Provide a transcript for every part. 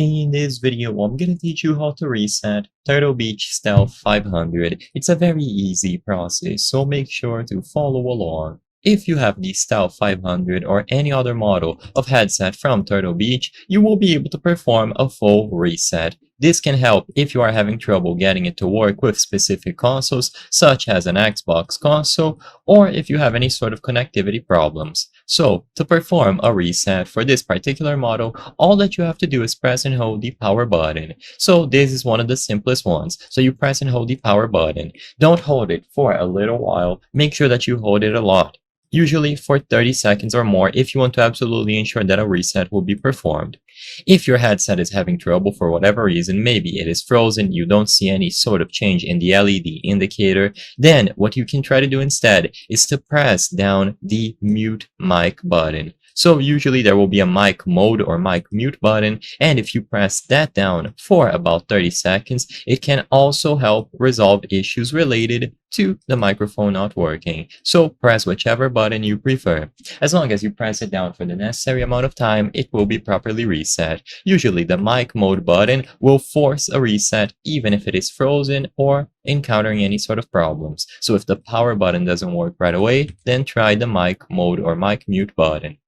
In this video, I'm gonna teach you how to reset Turtle Beach Stealth 500. It's a very easy process, so make sure to follow along. If you have the Stealth 500 or any other model of headset from Turtle Beach, you will be able to perform a full reset. This can help if you are having trouble getting it to work with specific consoles, such as an Xbox console, or if you have any sort of connectivity problems. So, to perform a reset for this particular model, all that you have to do is press and hold the power button. So this is one of the simplest ones. So you press and hold the power button. Don't hold it for a little while. Make sure that you hold it a lot. Usually for 30 seconds or more if you want to absolutely ensure that a reset will be performed. If your headset is having trouble for whatever reason, maybe it is frozen, you don't see any sort of change in the LED indicator, then what you can try to do instead is to press down the mute mic button. So usually there will be a mic mode or mic mute button, and if you press that down for about 30 seconds, it can also help resolve issues related to the microphone not working. So press whichever button you prefer. As long as you press it down for the necessary amount of time, it will be properly reset. Usually the mic mode button will force a reset even if it is frozen or encountering any sort of problems. So if the power button doesn't work right away, then try the mic mode or mic mute button.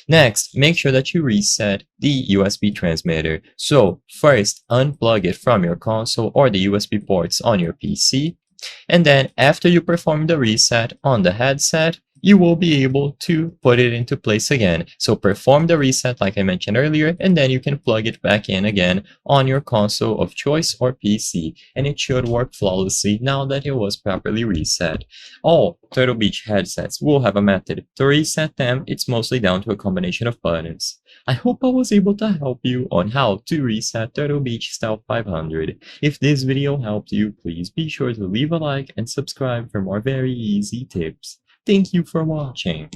Next, make sure that you reset the USB transmitter. So first, unplug it from your console or the USB ports on your PC. And then after you perform the reset on the headset, you will be able to put it into place again. So perform the reset like I mentioned earlier, and then you can plug it back in again on your console of choice or PC, and it should work flawlessly now that it was properly reset. All Turtle Beach headsets will have a method to reset them. It's mostly down to a combination of buttons. I hope I was able to help you on how to reset Turtle Beach Stealth 500. If this video helped you, please be sure to leave a like and subscribe for more very easy tips. Thank you for watching.